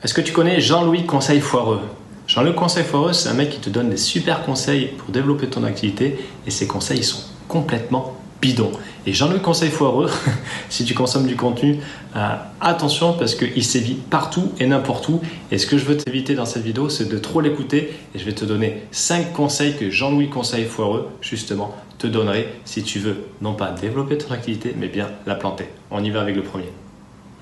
Est-ce que tu connais Jean-Louis Conseil Foireux? Jean-Louis Conseil Foireux, c'est un mec qui te donne des super conseils pour développer ton activité et ces conseils ils sont complètement bidons. Et Jean-Louis Conseil Foireux, si tu consommes du contenu, attention parce qu'il sévit partout et n'importe où. Et ce que je veux t'éviter dans cette vidéo, c'est de trop l'écouter et je vais te donner 5 conseils que Jean-Louis Conseil Foireux, justement, te donnerait si tu veux non pas développer ton activité, mais bien la planter. On y va avec le premier.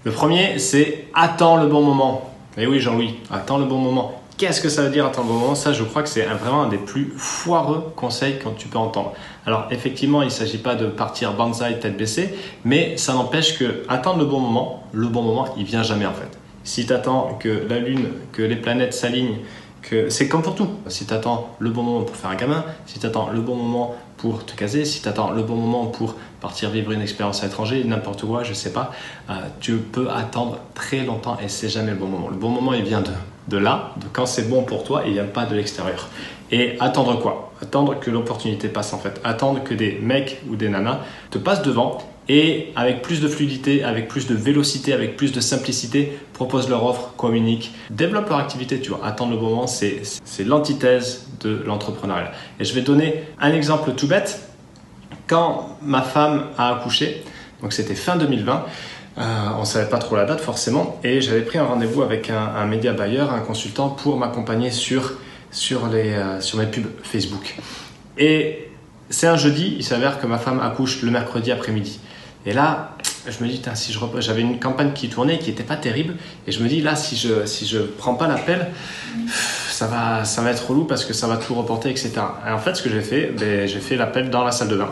Le premier, c'est attends le bon moment. Et oui, Jean-Louis, attends le bon moment. Qu'est-ce que ça veut dire attendre le bon moment? Ça, je crois que c'est vraiment un des plus foireux conseils que tu peux entendre. Alors, effectivement, il ne s'agit pas de partir banzai tête baissée, mais ça n'empêche que attendre le bon moment, il vient jamais en fait. Si tu attends que la Lune, que les planètes s'alignent, c'est comme pour tout. Si tu attends le bon moment pour faire un gamin, si tu attends le bon moment pour te caser, si tu attends le bon moment pour partir vivre une expérience à l'étranger, n'importe quoi, je ne sais pas, tu peux attendre très longtemps et c'est jamais le bon moment. Le bon moment, il vient de là, de quand c'est bon pour toi, il ne vient pas de l'extérieur. Et attendre quoi? Attendre que l'opportunité passe en fait. Attendre que des mecs ou des nanas te passent devant et avec plus de fluidité, avec plus de vélocité, avec plus de simplicité, proposent leur offre, communiquent, développent leur activité. Tu vois, attendre le bon moment, c'est l'antithèse de l'entrepreneuriat. Et je vais donner un exemple tout bête. Quand ma femme a accouché, donc c'était fin 2020, on ne savait pas trop la date forcément, et j'avais pris un rendez-vous avec un média buyer, un consultant pour m'accompagner sur mes pubs Facebook. Et c'est un jeudi, il s'avère que ma femme accouche le mercredi après-midi. Et là, je me dis, si j'avais une campagne qui tournait qui n'était pas terrible, et je me dis là, si je prends pas l'appel, ça va être relou parce que ça va tout reporter, etc. Et en fait, ce que j'ai fait, j'ai fait l'appel dans la salle de bain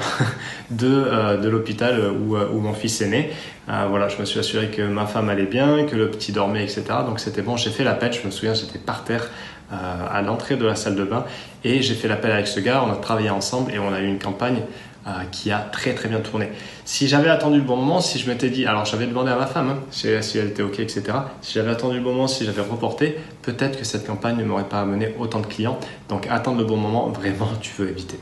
de l'hôpital où mon fils est né. Voilà, je me suis assuré que ma femme allait bien, que le petit dormait, etc. Donc c'était bon, j'ai fait l'appel, je me souviens, j'étais par terre à l'entrée de la salle de bain et j'ai fait l'appel avec ce gars, on a travaillé ensemble et on a eu une campagne qui a très très bien tourné. Si j'avais attendu le bon moment, si je m'étais dit, alors j'avais demandé à ma femme si elle était ok, etc. Si j'avais attendu le bon moment, si j'avais reporté, peut-être que cette campagne ne m'aurait pas amené autant de clients. Donc attendre le bon moment, vraiment, tu veux éviter.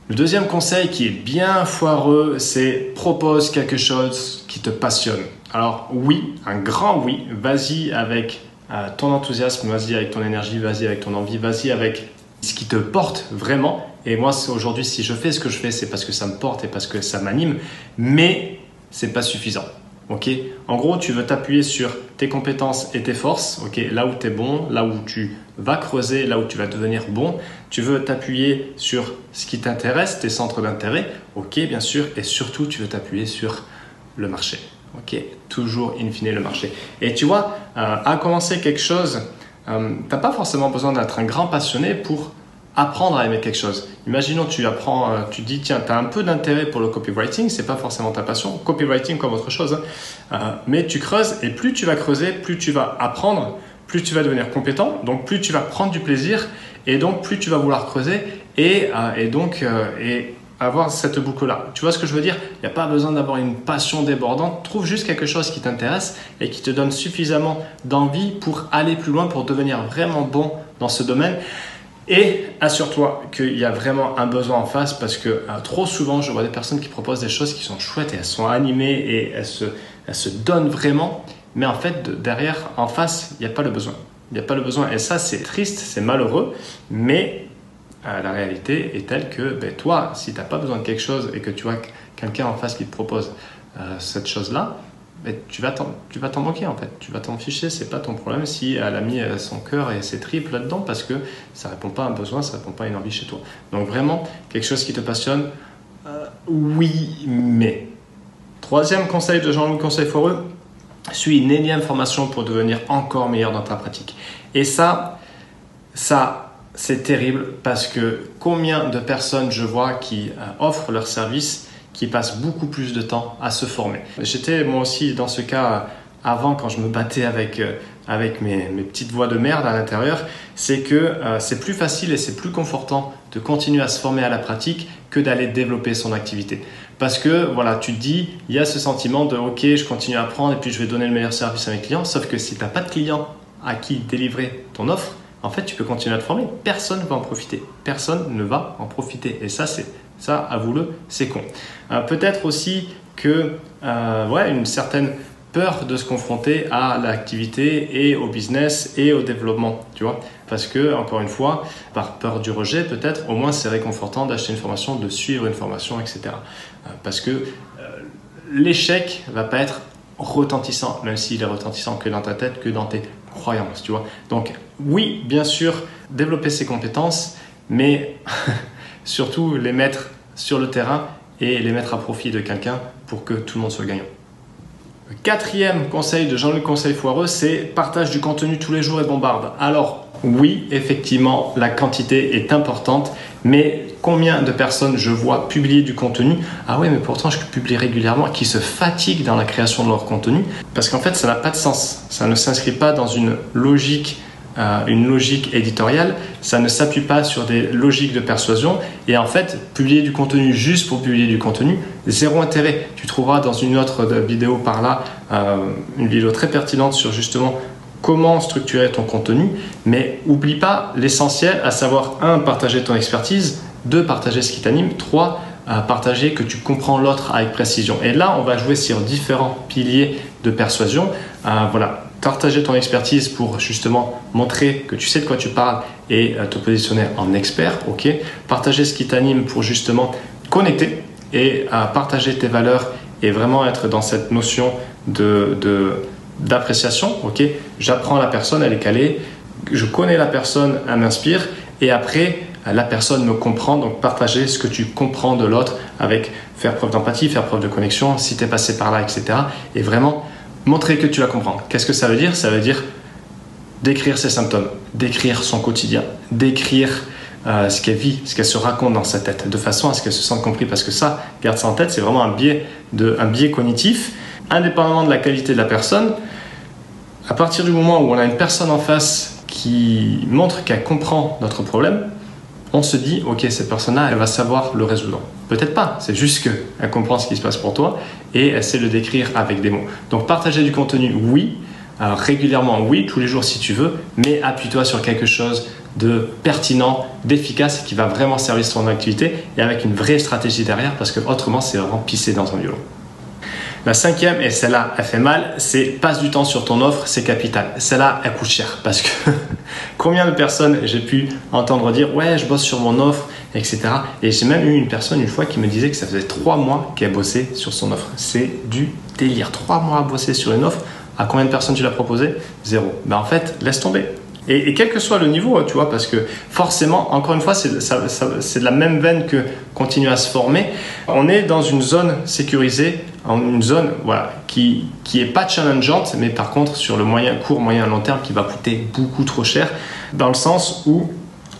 Le deuxième conseil qui est bien foireux, c'est propose quelque chose qui te passionne. Alors oui, un grand oui, vas-y avec ton enthousiasme, vas-y avec ton énergie, vas-y avec ton envie, vas-y avec ce qui te porte vraiment. Et moi, aujourd'hui, si je fais ce que je fais, c'est parce que ça me porte et parce que ça m'anime, mais c'est pas suffisant. Okay? En gros, tu veux t'appuyer sur tes compétences et tes forces, okay? Là où tu es bon, là où tu vas creuser, là où tu vas devenir bon. Tu veux t'appuyer sur ce qui t'intéresse, tes centres d'intérêt, ok, bien sûr, et surtout, tu veux t'appuyer sur le marché. Ok, toujours in fine le marché. Et tu vois, à commencer quelque chose, tu n'as pas forcément besoin d'être un grand passionné pour apprendre à aimer quelque chose. Imaginons tu apprends, tu dis tiens, tu as un peu d'intérêt pour le copywriting, c'est pas forcément ta passion, copywriting comme autre chose, mais tu creuses et plus tu vas creuser, plus tu vas apprendre, plus tu vas devenir compétent, donc plus tu vas prendre du plaisir et donc plus tu vas vouloir creuser et avoir cette boucle-là. Tu vois ce que je veux dire? Il n'y a pas besoin d'avoir une passion débordante. Trouve juste quelque chose qui t'intéresse et qui te donne suffisamment d'envie pour aller plus loin, pour devenir vraiment bon dans ce domaine. Et assure-toi qu'il y a vraiment un besoin en face parce que trop souvent, je vois des personnes qui proposent des choses qui sont chouettes et elles sont animées et elles se donnent vraiment. Mais en fait, derrière, en face, il n'y a pas le besoin. Il n'y a pas le besoin. Et ça, c'est triste, c'est malheureux, mais la réalité est telle que toi, si tu n'as pas besoin de quelque chose et que tu vois quelqu'un en face qui te propose cette chose-là, tu vas t'en moquer en fait. Tu vas t'en ficher, c'est pas ton problème si elle a mis son cœur et ses tripes là-dedans parce que ça répond pas à un besoin, ça répond pas à une envie chez toi. Donc vraiment, quelque chose qui te passionne, oui, mais. Troisième conseil de Jean-Louis Conseil Foireux, suis une énième formation pour devenir encore meilleur dans ta pratique. Et ça, c'est terrible parce que combien de personnes je vois qui offrent leurs services qui passent beaucoup plus de temps à se former. J'étais moi aussi dans ce cas avant quand je me battais avec mes petites voix de merde à l'intérieur, c'est que c'est plus facile et c'est plus confortant de continuer à se former à la pratique que d'aller développer son activité. Parce que voilà, tu te dis, il y a ce sentiment de ok, je continue à apprendre et puis je vais donner le meilleur service à mes clients, sauf que si tu n'as pas de clients à qui délivrer ton offre, en fait, tu peux continuer à te former. Personne ne va en profiter. Personne ne va en profiter. Et ça, avoue-le, c'est con. Peut-être aussi que une certaine peur de se confronter à l'activité et au business et au développement, tu vois. Parce que, encore une fois, par peur du rejet, peut-être, au moins c'est réconfortant d'acheter une formation, de suivre une formation, etc. Parce que l'échec va pas être retentissant, même s'il est retentissant que dans ta tête, que dans tes croyances, tu vois. Donc, oui, bien sûr, développer ses compétences, mais surtout les mettre sur le terrain et les mettre à profit de quelqu'un pour que tout le monde soit gagnant. Le quatrième conseil de Jean-Luc Conseil Foireux, c'est partage du contenu tous les jours et bombarde. Alors, oui, effectivement, la quantité est importante, mais combien de personnes je vois publier du contenu? Ah ouais, mais pourtant je publie régulièrement, qui se fatiguent dans la création de leur contenu, parce qu'en fait, ça n'a pas de sens. Ça ne s'inscrit pas dans une logique éditoriale, ça ne s'appuie pas sur des logiques de persuasion, et en fait, publier du contenu juste pour publier du contenu, zéro intérêt. Tu trouveras dans une autre vidéo par là, une vidéo très pertinente sur justement comment structurer ton contenu, mais oublie pas l'essentiel, à savoir 1, partager ton expertise, 2, partager ce qui t'anime, 3, partager que tu comprends l'autre avec précision. Et là, on va jouer sur différents piliers de persuasion. Voilà, partager ton expertise pour justement montrer que tu sais de quoi tu parles et te positionner en expert. Ok. Partager ce qui t'anime pour justement connecter et partager tes valeurs et vraiment être dans cette notion d'appréciation. Ok. J'apprends la personne, elle est calée, je connais la personne, elle m'inspire, et après la personne me comprend. Donc partager ce que tu comprends de l'autre avec faire preuve d'empathie, faire preuve de connexion, si tu es passé par là, etc. Et vraiment montrer que tu la comprends. Qu'est-ce que ça veut dire? Ça veut dire décrire ses symptômes, décrire son quotidien, décrire ce qu'elle vit, ce qu'elle se raconte dans sa tête, de façon à ce qu'elle se sente comprise. Parce que ça, garde ça en tête, c'est vraiment un biais cognitif, indépendamment de la qualité de la personne. À partir du moment où on a une personne en face qui montre qu'elle comprend notre problème, on se dit, ok, cette personne-là, elle va savoir le résoudre. Peut-être pas, c'est juste qu'elle comprend ce qui se passe pour toi et elle sait le décrire avec des mots. Donc partager du contenu, oui. Régulièrement, oui, tous les jours si tu veux, mais appuie-toi sur quelque chose de pertinent, d'efficace, qui va vraiment servir ton activité et avec une vraie stratégie derrière, parce que autrement, c'est vraiment pisser dans ton violon. La cinquième, et celle-là, elle fait mal, c'est passe du temps sur ton offre, c'est capital. Celle-là, elle coûte cher parce que combien de personnes j'ai pu entendre dire ouais, je bosse sur mon offre, etc. Et j'ai même eu une personne une fois qui me disait que ça faisait 3 mois qu'elle bossait sur son offre. C'est du délire. 3 mois à bosser sur une offre. À combien de personnes tu l'as proposé? 0. Ben en fait, laisse tomber. Et quel que soit le niveau, tu vois, parce que forcément, encore une fois, c'est de la même veine que continuer à se former. On est dans une zone sécurisée, une zone voilà, qui est pas challengeante, mais par contre sur le court, moyen, long terme, qui va coûter beaucoup trop cher, dans le sens où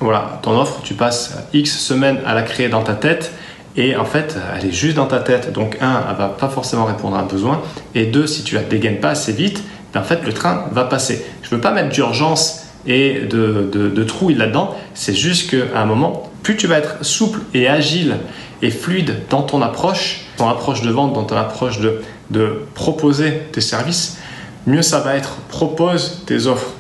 voilà, ton offre, tu passes X semaines à la créer dans ta tête, et en fait, elle est juste dans ta tête. Donc 1, elle va pas forcément répondre à un besoin, et 2, si tu la dégaines pas assez vite, ben, en fait, le train va passer. Je veux pas mettre d'urgence et de trouille là-dedans, c'est juste qu'à un moment, plus tu vas être souple et agile et fluide dans ton approche de vente, dans ton approche de proposer tes services, mieux ça va être. Propose tes offres,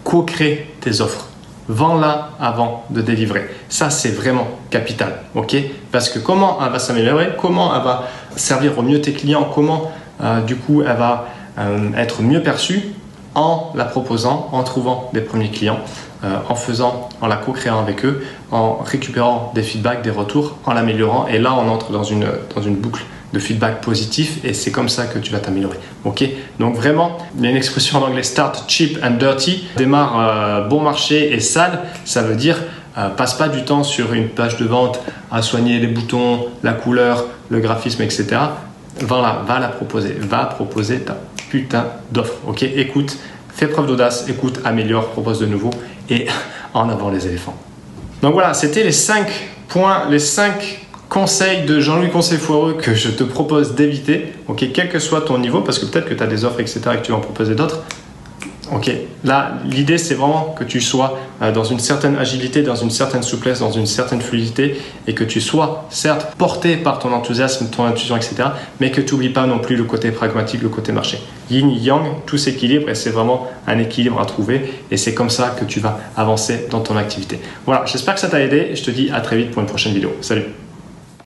co-crée tes offres, vends-la avant de délivrer. Ça, c'est vraiment capital, ok? Parce que comment elle va s'améliorer, comment elle va servir au mieux tes clients, comment du coup elle va être mieux perçue, en la proposant, en trouvant des premiers clients, en la co-créant avec eux, en récupérant des feedbacks, des retours, en l'améliorant. Et là, on entre dans une boucle de feedback positif et c'est comme ça que tu vas t'améliorer. Ok? Donc vraiment, il y a une expression en anglais, start cheap and dirty, démarre bon marché et sale. Ça veut dire passe pas du temps sur une page de vente à soigner les boutons, la couleur, le graphisme, etc. Va proposer ta putain d'offre. Ok, écoute, fais preuve d'audace, écoute, améliore, propose de nouveau et en avant les éléphants. Donc voilà, c'était les 5 points, les 5 conseils de Jean-Louis Conseil Foireux que je te propose d'éviter. Ok, quel que soit ton niveau, parce que peut-être que tu as des offres, etc. et que tu vas en proposer d'autres. Ok, là, l'idée, c'est vraiment que tu sois dans une certaine agilité, dans une certaine souplesse, dans une certaine fluidité et que tu sois, certes, porté par ton enthousiasme, ton intuition, etc., mais que tu n'oublies pas non plus le côté pragmatique, le côté marché. Yin, yang, tout s'équilibre et c'est vraiment un équilibre à trouver et c'est comme ça que tu vas avancer dans ton activité. Voilà, j'espère que ça t'a aidé. Je te dis à très vite pour une prochaine vidéo. Salut!